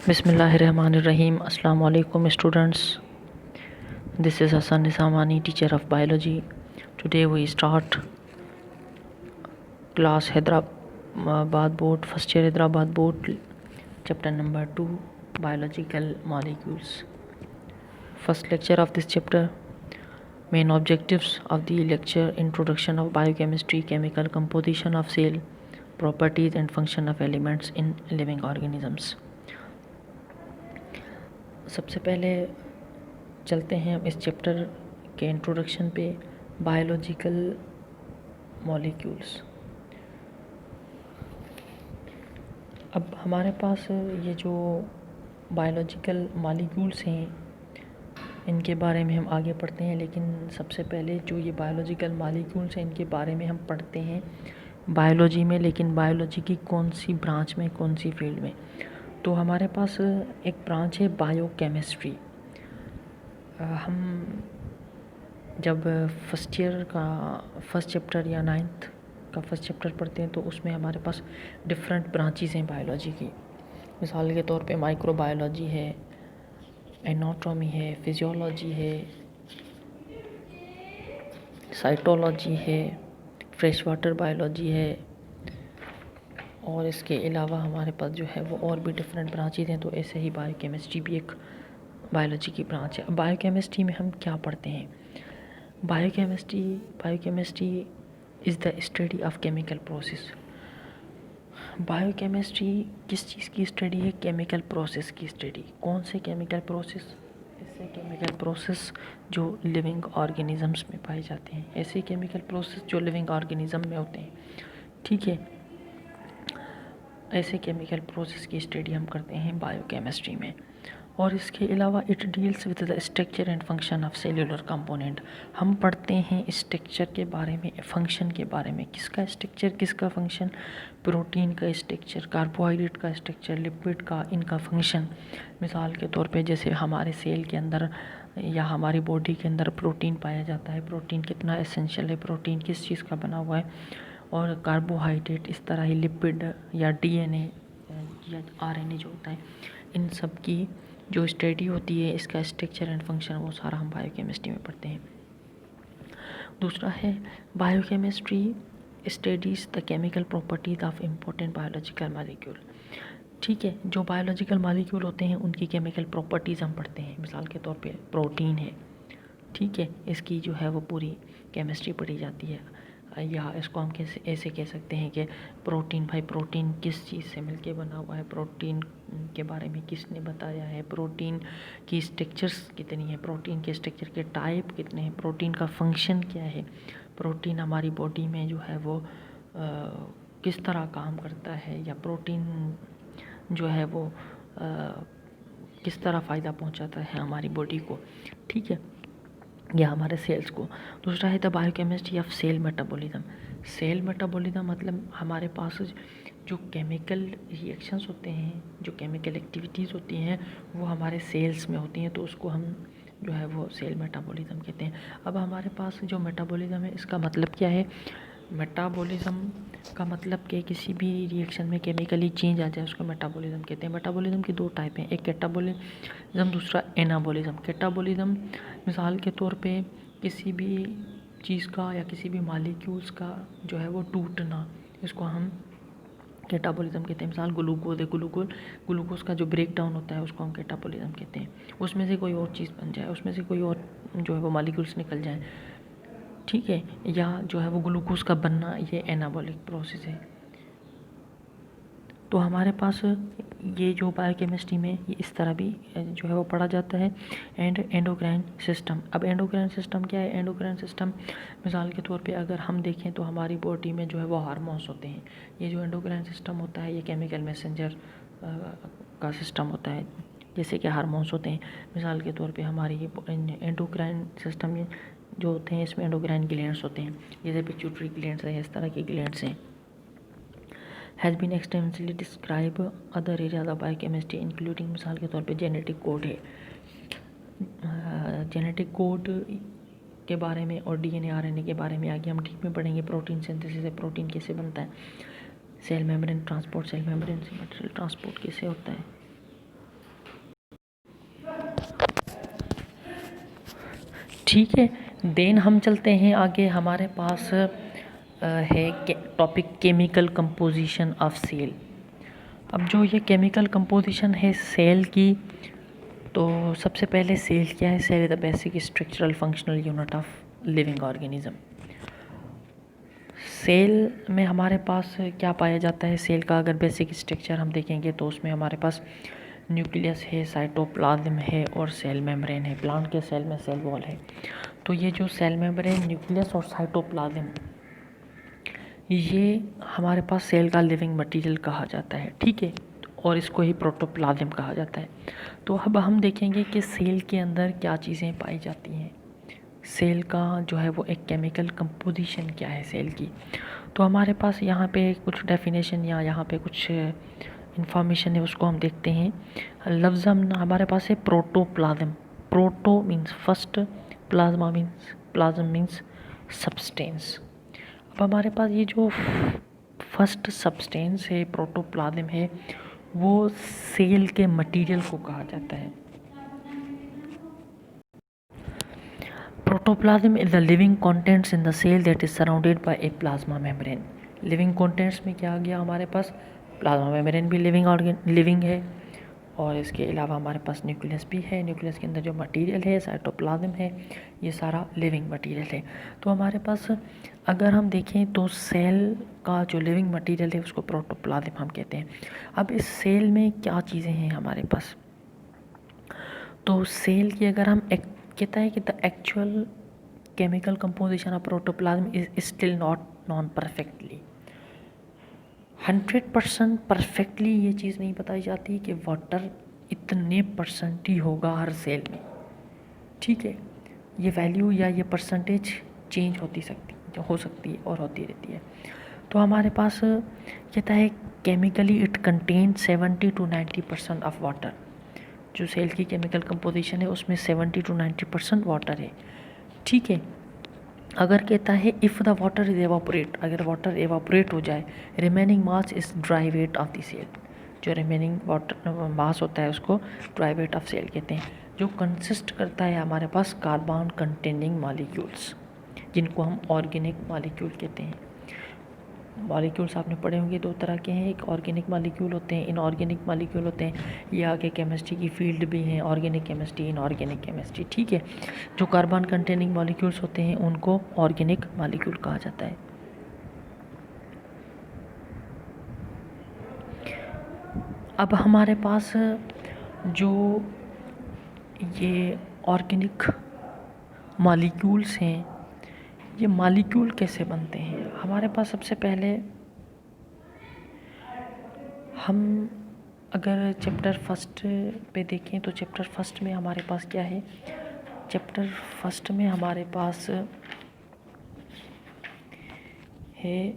Bismillahirrahmanirrahim. Assalamu alaikum students. This is Hassan Nisamani, teacher of biology. Today we start class Hyderabad board, first year Hyderabad board, chapter number 2, biological molecules. First lecture of this chapter. Main objectives of the lecture: introduction of biochemistry, chemical composition of cell, properties and function of elements in living organisms. सबसे पहले चलते हैं हम इस chapter के introduction पे, biological molecules. अब हमारे पास ये जो बायोलॉजिकल मॉलिक्यूल्स हैं इनके बारे में हम आगे पढ़ते हैं, लेकिन सबसे पहले जो ये बायोलॉजिकल मॉलिक्यूल्स हैं इनके बारे में हम पढ़ते हैं बायोलॉजी में, लेकिन बायोलॉजी की कौन सी ब्रांच में, कौन सी फील्ड में। तो हमारे पास एक ब्रांच है बायोकेमिस्ट्री। हम जब फर्स्ट ईयर का फर्स्ट चैप्टर या 9th का फर्स्ट चैप्टर पढ़ते हैं तो उसमें हमारे पास डिफरेंट ब्रांचेस हैं बायोलॉजी की। मिसाल के तौर पे माइक्रोबायोलॉजी है, एनाटॉमी है, फिजियोलॉजी है, साइटोलॉजी है, फ्रेश वाटर बायोलॉजी है, और इसके अलावा हमारे पास जो है वो और भी डिफरेंट ब्रांचेस हैं। तो ऐसे ही बायोकेमिस्ट्री भी एक बायोलॉजी की ब्रांच है। बायोकेमिस्ट्री में हम क्या पढ़ते हैं? Biochemistry is the study of chemical process. Biochemistry किस चीज़ की स्टडी है? केमिकल प्रोसेस की स्टडी। कौन से केमिकल प्रोसेस? ऐसे केमिकल प्रोसेस जो लिविंग ऑर्गेनिजम्स में पाए जाते हैं, ऐसे केमिकल प्रोसेस जो लिविंग ऑर्गेनिज्म में होते हैं। ठीक है, ऐसे केमिकल प्रोसेस की स्टडी हम करते हैं बायोकेमिस्ट्री में। और इसके अलावा it deals with the structure and function of cellular component. हम पढ़ते हैं स्ट्रक्चर के बारे में, फंक्शन के बारे में। किसका स्ट्रक्चर, किसका फंक्शन? प्रोटीन का स्ट्रक्चर, कार्बोहाइड्रेट का स्ट्रक्चर, लिपिड का, इनका फंक्शन। मिसाल के तौर पे जैसे हमारे सेल के अंदर या हमारी बॉडी के अंदर प्रोटीन पाया जाता है। प्रोटीन कितना एसेंशियल है, प्रोटीन किस चीज़ का बना हुआ है, और कार्बोहाइड्रेट इस तरह ही लिपिड या डीएनए या आरएनए जो होता है, इन सब की जो स्टडी होती है, इसका स्ट्रक्चर एंड फंक्शन, वो सारा हम बायोकेमिस्ट्री में पढ़ते हैं। दूसरा है biochemistry studies the chemical properties of important biological molecule. ठीक है, जो बायोलॉजिकल मॉलिक्यूल होते हैं उनकी केमिकल प्रॉपर्टीज़ हम पढ़ते हैं। मिसाल के तौर पे प्रोटीन है, ठीक है, इसकी जो है वो पूरी केमिस्ट्री पढ़ी जाती है। या इसको हम कैसे ऐसे कह सकते हैं कि प्रोटीन, भाई प्रोटीन किस चीज़ से मिलके बना हुआ है, प्रोटीन के बारे में किसने बताया है, प्रोटीन की स्ट्रक्चर्स कितनी है, प्रोटीन के स्ट्रक्चर के टाइप कितने हैं, प्रोटीन का फंक्शन क्या है, प्रोटीन हमारी बॉडी में जो है वो किस तरह काम करता है, या प्रोटीन जो है वो किस तरह फ़ायदा पहुंचाता है हमारी बॉडी को। ठीक है, या हमारे सेल्स को। दूसरा है the biochemistry of cell metabolism. Cell metabolism मतलब हमारे पास जो केमिकल रिएक्शंस होते हैं, जो केमिकल एक्टिविटीज़ होती हैं, वो हमारे सेल्स में होती हैं, तो उसको हम जो है वो सेल मेटाबॉलिज्म कहते हैं। अब हमारे पास जो मेटाबॉलिज्म है, इसका मतलब क्या है? मेटाबॉलिज्म का मतलब कि किसी भी रिएक्शन में केमिकली चेंज आ जाए, उसको मेटाबॉलिज्म कहते हैं। मेटाबॉलिज्म की दो टाइप हैं, एक कैटाबॉलिज्म, दूसरा एनाबॉलिज्म। कैटाबॉलिज्म मिसाल के तौर पे किसी भी चीज़ का या किसी भी मॉलिक्यूल्स का जो है वो टूटना, इसको हम कैटाबॉलिज्म कहते हैं। मिसाल ग्लूकोज है, ग्लूकोज का जो ब्रेक डाउन होता है उसको हम कैटाबॉलिज्म कहते हैं। उसमें से कोई और चीज़ बन जाए, उसमें से कोई और जो है वो मॉलिक्यूल्स निकल जाए, ठीक है, या जो है वो ग्लूकोज का बनना, ये एनाबॉलिक प्रोसेस है। तो हमारे पास ये जो बायोकेमिस्ट्री में ये इस तरह भी जो है वो पढ़ा जाता है। And endocrine system. अब एंडोक्राइन सिस्टम क्या है? एंडोक्राइन सिस्टम मिसाल के तौर पे अगर हम देखें तो हमारी बॉडी में जो है वो हार्मोन्स होते हैं। ये जो एंडोक्राइन सिस्टम होता है, ये केमिकल मैसेंजर का सिस्टम होता है, जैसे कि हार्मोन्स होते हैं। मिसाल के तौर पे हमारी ये एंडोक्राइन सिस्टम जो होते हैं, इसमें एंडोक्राइन ग्लैंड्स होते हैं, जैसे पिट्यूटरी ग्लैंड्स है, इस तरह की ग्लैंड्स हैं। Has been extensively describe other areas of biochemistry including, मिसाल के तौर पे जेनेटिक कोड है। जेनेटिक कोड के बारे में और डीएनए आरएनए के बारे में आगे हम ठीक में पढ़ेंगे। प्रोटीन सिंथेसिस है, प्रोटीन कैसे बनता है, cell membrane transport, cell membrane से मटेरियल ट्रांसपोर्ट कैसे होता है, ठीक है। देन हम चलते हैं आगे, हमारे पास है topic chemical composition of cell. अब जो ये केमिकल कंपोजिशन है सेल की, तो सबसे पहले सेल क्या है? Cell is the basic structural functional unit of living organism. Cell में हमारे पास क्या पाया जाता है? सेल का अगर बेसिक स्ट्रक्चर हम देखेंगे तो उसमें हमारे पास न्यूक्लियस है, साइटोप्लाज्म है और सेल मेम्ब्रेन है। प्लांट के सेल में सेल वॉल है। तो ये जो सेल मेम्ब्रेन, न्यूक्लियस और साइटोप्लाज्म, ये हमारे पास सेल का लिविंग मटेरियल कहा जाता है। ठीक है, और इसको ही प्रोटोप्लाज्म कहा जाता है। तो अब हम देखेंगे कि सेल के अंदर क्या चीज़ें पाई जाती हैं। सेल का जो है वो एक केमिकल कंपोजिशन क्या है सेल की। तो हमारे पास यहाँ पे कुछ डेफिनेशन या यहाँ पे कुछ इंफॉर्मेशन है, उसको हम देखते हैं। लफ्ज़ हमारे पास है protoplasm. Proto means first, plasma means substance. अब हमारे पास ये जो फर्स्ट सब्सटेंस है, प्रोटोप्लाज्म है, वो सेल के मटेरियल को कहा जाता है। Protoplasm is the living contents in the cell that is surrounded by a plasma membrane. Living contents में क्या आ गया हमारे पास? प्लाज्मा मेम्ब्रेन भी लिविंग है, और इसके अलावा हमारे पास न्यूक्लियस भी है। न्यूक्लियस के अंदर जो मटेरियल है, साइटोप्लाज्म है, ये सारा लिविंग मटेरियल है। तो हमारे पास अगर हम देखें तो सेल का जो लिविंग मटेरियल है उसको प्रोटोप्लाज्म हम कहते हैं। अब इस सेल में क्या चीज़ें हैं हमारे पास? तो सेल की अगर हम कहता है कि the actual chemical composition of protoplasm is still not non perfectly. 100% perfectly ये चीज़ नहीं बताई जाती कि वाटर इतने परसेंट ही होगा हर सेल में। ठीक है, ये वैल्यू या ये परसेंटेज चेंज हो सकती है और होती रहती है। तो हमारे पास कहता है chemically it contain 70 to 90% of water. जो सेल की केमिकल कंपोजिशन है उसमें 70 to 90% वाटर है। ठीक है, अगर कहता है if the water is evaporate, अगर वाटर एवापोरेट हो जाए, remaining mass is dry weight of the cell. जो रिमेनिंग वाटर मास होता है उसको ड्राई वेट ऑफ सेल कहते हैं, जो कंसिस्ट करता है हमारे पास कार्बन कंटेनिंग मॉलिक्यूल्स, जिनको हम ऑर्गेनिक मॉलिक्यूल कहते हैं। मॉलिक्यूल्स आपने पढ़े होंगे, दो तरह के हैं, एक ऑर्गेनिक मॉलिक्यूल होते हैं, इनऑर्गेनिक मॉलिक्यूल होते हैं। ये आगे केमिस्ट्री की फील्ड भी हैं, ऑर्गेनिक केमिस्ट्री, इनऑर्गेनिक केमिस्ट्री। ठीक है, जो कार्बन कंटेनिंग मॉलिक्यूल्स होते हैं उनको ऑर्गेनिक मॉलिक्यूल कहा जाता है। अब हमारे पास जो ये ऑर्गेनिक मॉलिक्यूल्स हैं, ये मॉलिक्यूल कैसे बनते हैं? हमारे पास सबसे पहले हम अगर चैप्टर फर्स्ट पे देखें तो चैप्टर फर्स्ट में हमारे पास क्या है? चैप्टर फर्स्ट में हमारे पास है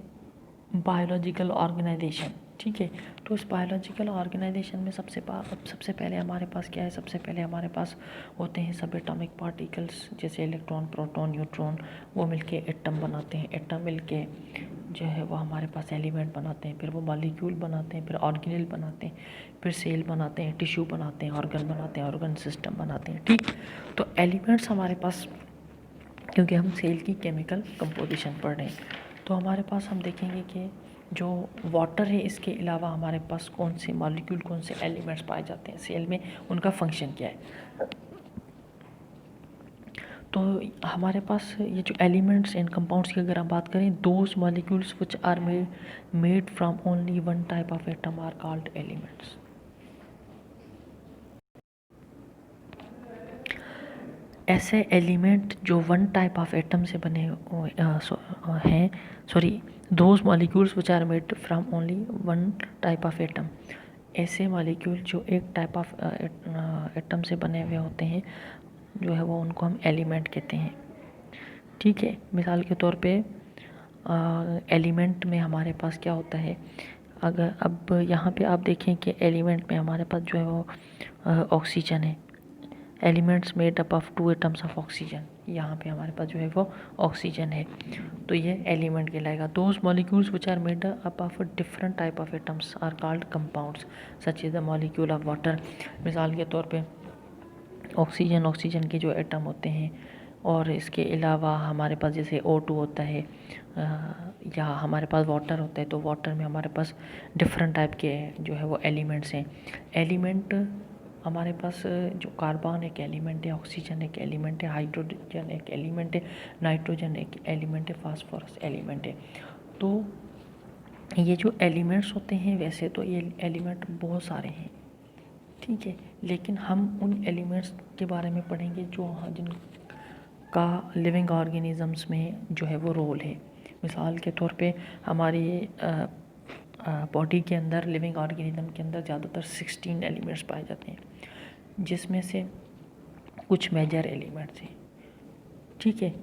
बायोलॉजिकल ऑर्गेनाइजेशन। ठीक है, तो इस बायोलॉजिकल ऑर्गेनाइजेशन में सबसे पहले हमारे पास क्या है? सबसे पहले हमारे पास होते हैं सब एटॉमिक पार्टिकल्स, जैसे इलेक्ट्रॉन, प्रोटॉन, न्यूट्रॉन, वो मिलके एटम बनाते हैं। एटम मिलके जो है वो हमारे पास एलिमेंट बनाते हैं, फिर वो मॉलिक्यूल बनाते हैं, फिर ऑर्गेनेल बनाते हैं, फिर सेल बनाते हैं, टिश्यू बनाते हैं, ऑर्गन बनाते हैं, ऑर्गन सिस्टम बनाते हैं। ठीक, तो एलिमेंट्स हमारे पास, क्योंकि हम सेल की केमिकल कंपोजिशन पढ़ रहे हैं, तो हमारे पास हम देखेंगे कि जो वाटर है, इसके अलावा हमारे पास कौन से मॉलिक्यूल, कौन से एलिमेंट्स पाए जाते हैं सेल में, उनका फंक्शन क्या है। तो हमारे पास ये जो एलिमेंट्स एंड कंपाउंड्स की अगर हम बात करें, those molecules which are made from only one type of atom are called elements. ऐसे एलिमेंट जो वन टाइप ऑफ एटम से बने हैं, those molecules which are made from only one type of atom, ऐसे मॉलिक्यूल जो एक type of atom से बने हुए होते हैं, जो है वो उनको हम एलिमेंट कहते हैं। ठीक है, मिसाल के तौर पे एलिमेंट में हमारे पास क्या होता है? अगर अब यहाँ पे आप देखें कि एलिमेंट में हमारे पास जो है वो ऑक्सीजन है। Elements made up of 2 atoms of oxygen, यहाँ पे हमारे पास जो है वो ऑक्सीजन है, तो ये एलिमेंट कहलाएगा। Those molecules which are made up of different type of atoms are called compounds such is the molecule of water. मिसाल के तौर पे ऑक्सीजन के जो एटम होते हैं और इसके अलावा हमारे पास जैसे O2 होता है या हमारे पास वाटर होता है, तो वाटर में हमारे पास डिफरेंट टाइप के जो है वो एलिमेंट्स हैं। एलिमेंट हमारे पास जो कार्बन एक एलिमेंट है, ऑक्सीजन एक एलिमेंट है, हाइड्रोजन एक एलिमेंट है, नाइट्रोजन एक एलिमेंट है, फास्फोरस एलिमेंट है। तो ये जो एलिमेंट्स होते हैं वैसे तो ये एलिमेंट बहुत सारे हैं, ठीक है, लेकिन हम उन एलिमेंट्स के बारे में पढ़ेंगे जो जिनका लिविंग ऑर्गेनिजम्स में जो है वो रोल है। मिसाल के तौर पे हमारी बॉडी के अंदर, लिविंग ऑर्गेनिज्म के अंदर ज़्यादातर 16 एलिमेंट्स पाए जाते हैं, जिसमें से कुछ मेजर एलिमेंट्स हैं, ठीक है।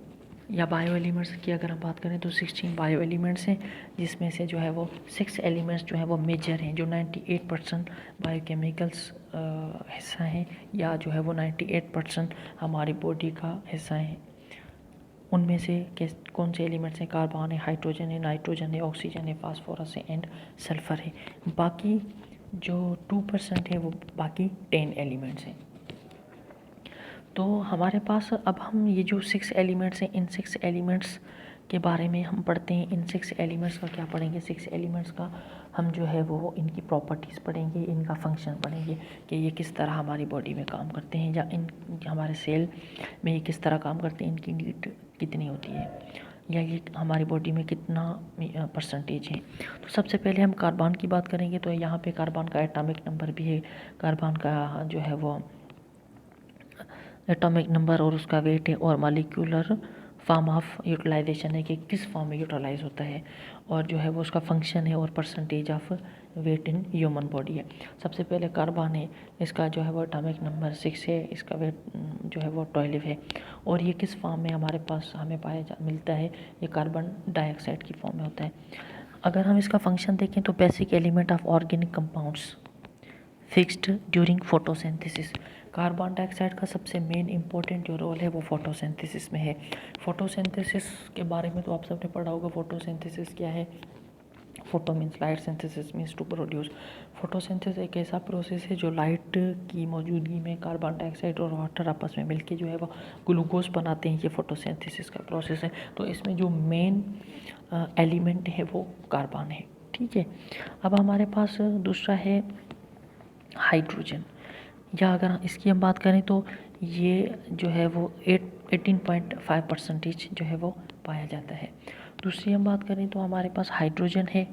या बायो एलिमेंट्स की अगर हम बात करें तो 16 बायो एलिमेंट्स हैं, जिसमें से जो है वो 6 एलिमेंट्स जो है वो मेजर हैं, जो 98% बायोकेमिकल्स हिस्सा हैं, या जो है वो 98% हमारी बॉडी का हिस्सा हैं। उनमें से कौन से एलिमेंट्स हैं? कार्बन है, हाइड्रोजन है, नाइट्रोजन है, ऑक्सीजन है, फास्फोरस है एंड सल्फर है। बाकी जो 2% है वो बाकी 10 एलिमेंट्स हैं। तो हमारे पास अब हम ये जो 6 एलिमेंट्स हैं, इन 6 एलिमेंट्स के बारे में हम पढ़ते हैं। इन 6 एलिमेंट्स का क्या पढ़ेंगे? 6 एलिमेंट्स का हम जो है वो इनकी प्रॉपर्टीज़ पढ़ेंगे, इनका फंक्शन पढ़ेंगे कि ये किस तरह हमारी बॉडी में काम करते हैं, या इन हमारे सेल में ये किस तरह काम करते हैं, इनकी नीड कितनी होती है, या ये हमारी बॉडी में कितना परसेंटेज है। तो सबसे पहले हम कार्बन की बात करेंगे। तो यहाँ पे कार्बन का एटॉमिक नंबर भी है, कार्बन का जो है वो एटॉमिक नंबर और उसका वेट है, और मॉलिक्यूलर फॉर्म ऑफ यूटिलाइजेशन है कि किस फॉर्म में यूटिलाइज होता है, और जो है वो उसका फंक्शन है, और percentage of weight in human body है। सबसे पहले कार्बन है, इसका जो है वो एटॉमिक नंबर 6 है, इसका वेट जो है वो 12 है, और ये किस फॉर्म में हमारे पास हमें मिलता है? ये कार्बन डाइऑक्साइड की फॉर्म में होता है। अगर हम इसका फंक्शन देखें तो basic element of organic compounds fixed during photosynthesis. Carbon dioxide का सबसे मेन इंपॉर्टेंट जो रोल है वो फोटोसिंथेसिस में है। फोटोसिंथेसिस के बारे में तो आप सबने पढ़ा होगा। फोटोसिंथेसिस क्या है? Photo means light, synthesis means to produce. Photosynthesis एक ऐसा प्रोसेस है जो लाइट की मौजूदगी में कार्बन डाइऑक्साइड और वाटर आपस में मिलके जो है वो ग्लूकोज बनाते हैं। ये फोटोसिंथेसिस का प्रोसेस है। तो इसमें जो मेन एलिमेंट है वो कार्बन है, ठीक है। अब हमारे पास दूसरा है हाइड्रोजन, या अगर इसकी हम बात करें तो ये जो है वो 18.5% जो है वो पाया जाता है। दूसरी हम बात करें तो हमारे पास हाइड्रोजन है,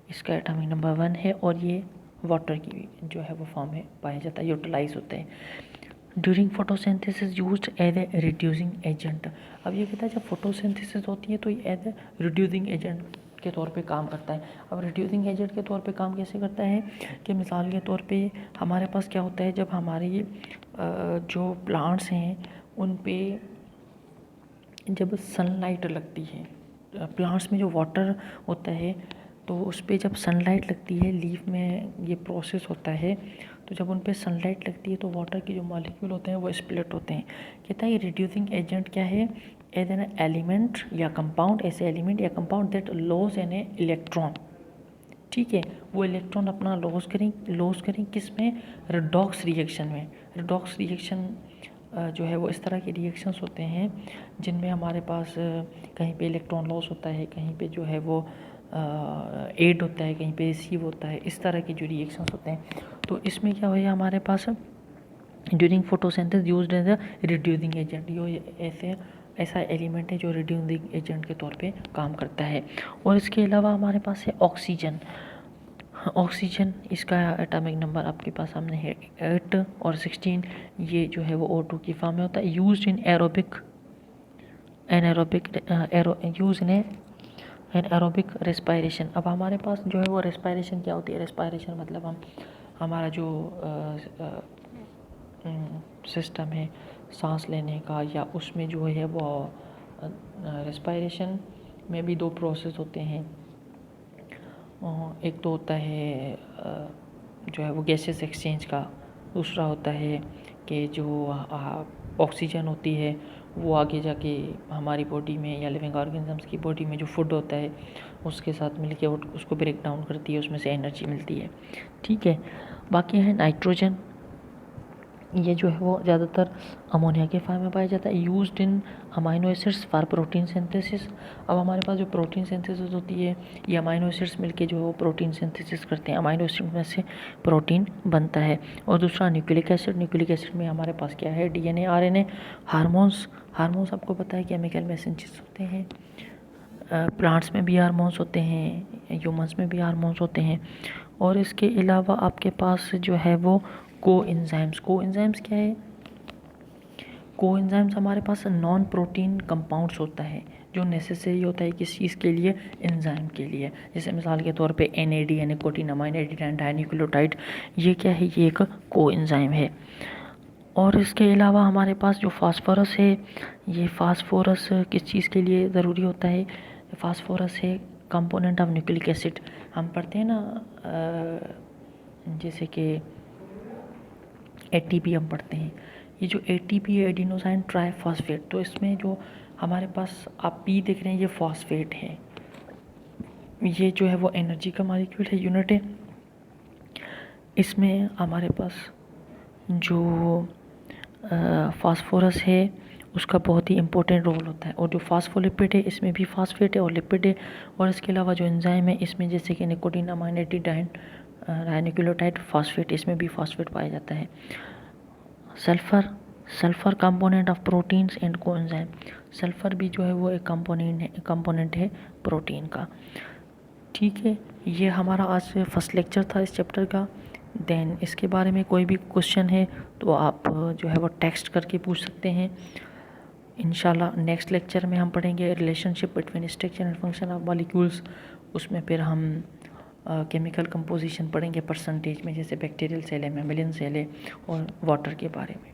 इसका एटॉमिक नंबर 1 है, और ये वाटर की जो है वो फॉर्म में पाया जाता है, यूटिलाइज होते हैं। During photosynthesis used as a reducing agent. अब ये कहता है जब फोटोसिंथेसिस होती है तो ये एज ए रिड्यूसिंग एजेंट के तौर पे काम करता है। अब रिड्यूसिंग एजेंट के तौर पे काम कैसे करता है कि मिसाल के तौर पे हमारे पास क्या होता है, जब हमारी जो प्लांट्स हैं उन पे जब सनलाइट लगती है, प्लांट्स में जो वाटर होता है तो उस पर जब सनलाइट लगती है, लीफ में ये प्रोसेस होता है, तो जब उन पे सनलाइट लगती है तो वाटर के जो मॉलिक्यूल होते हैं वो स्प्लिट होते हैं। कहता है ये रिड्यूसिंग एजेंट क्या है? एज एन एलिमेंट या कंपाउंड, ऐसे एलिमेंट या compound that loss an electron, ठीक है, वो इलेक्ट्रॉन अपना लॉस करें किस में? रिडॉक्स रिएक्शन में। रिडॉक्स रिएक्शन जो है वो इस तरह के रिएक्शंस होते हैं जिनमें हमारे पास कहीं पे इलेक्ट्रॉन लॉस होता है, कहीं पे जो है वो एड होता है, कहीं पे रिसीव होता है, इस तरह के जो रिएक्शंस होते हैं। तो इसमें क्या होगा हमारे पास during photosynthesis used as a reducing agent. ये ऐसा एलिमेंट है जो रिड्यूसिंग एजेंट के तौर पे काम करता है। और इसके अलावा हमारे पास है ऑक्सीजन। ऑक्सीजन, इसका एटॉमिक नंबर आपके पास सामने है 8 और 16। ये जो है वो O2 की फॉर्म में होता है। Used in aerobic respiration. अब हमारे पास जो है वो रेस्पायरेशन क्या होती है? रेस्पायरेशन मतलब हमारा जो सिस्टम है सांस लेने का, या उसमें जो है वो रेस्पायरेशन में भी 2 प्रोसेस होते हैं। एक तो होता है जो है वो गैसेस एक्सचेंज का, दूसरा होता है कि जो ऑक्सीजन होती है वो आगे जाके हमारी बॉडी में या लिविंग ऑर्गेनिजम्स की बॉडी में जो फूड होता है उसके साथ मिलके उसको ब्रेक डाउन करती है, उसमें से एनर्जी मिलती है, ठीक है। बाकी है नाइट्रोजन। ये जो है वो ज़्यादातर अमोनिया के फॉर्म में पाया जाता है, used in amino acids for protein synthesis. अब हमारे पास जो प्रोटीन सिंथेसिस होती है, ये अमाइनो एसिड्स मिलके जो है वो प्रोटीन सिंथेसिस करते हैं, अमाइनो एसिड में से प्रोटीन बनता है। और दूसरा न्यूक्लिक एसिड, न्यूक्लिक एसिड में हमारे पास क्या है, डीएनए, आरएनए, हार्मोन्स। हार्मोन्स आपको पता है केमिकल मैसेंजर्स होते हैं, प्लांट्स में भी हार्मोन्स होते हैं, ह्यूमंस में भी हार्मोन्स होते हैं। और इसके अलावा आपके पास जो है वो कोएंजाइम्स। कोएंजाइम्स क्या है? कोएंजाइम्स हमारे पास नॉन प्रोटीन कंपाउंड्स होता है जो नेसेसरी होता है किस चीज़ के लिए, एंजाइम के लिए। जैसे मिसाल के तौर पे NAD निकोटीनामाइन एडिनाइन डाइन्यूक्लियोटाइड, ये क्या है, ये एक कोएंजाइम है। और इसके अलावा हमारे पास जो फास्फोरस है, ये फास्फोरस किस चीज़ के लिए ज़रूरी होता है, फास्फोरस है कंपोनेंट ऑफ न्यूक्लिक एसिड। हम पढ़ते हैं ना जैसे कि ATP हम पढ़ते हैं, ये जो ATP है एडिनोसाइन ट्राइफॉस्फेट, तो इसमें जो हमारे पास आप P देख रहे हैं ये फॉस्फेट है, ये जो है वो एनर्जी का मॉलिक्यूल है, यूनिट है। इसमें हमारे पास जो फास्फोरस है उसका बहुत ही इम्पोर्टेंट रोल होता है। और जो फास्फोलिपिड है इसमें भी फास्फेट है और लिपिड है। और इसके अलावा जो एंजाइम है इसमें जैसे कि निकोटीनामाइन डाइन्यूक्लियोटाइड फास्फेट, इसमें भी फास्फेट पाया जाता है। Sulphur component of proteins and coenzyme, sulphur भी जो है वो एक कंपोनेंट है प्रोटीन का। ठीक है, ये हमारा आज फर्स्ट लेक्चर था इस चैप्टर का। देन इसके बारे में कोई भी क्वेश्चन है तो आप जो है वो टेक्स्ट करके पूछ सकते हैं। इंशाल्लाह नेक्स्ट लेक्चर में हम पढ़ेंगे relationship between structure and function of molecules. उसमें फिर हम केमिकल कंपोजिशन पढ़ेंगे परसेंटेज में, जैसे बैक्टीरियल सेल है, मैमेलियन सेल है, और वाटर के बारे में।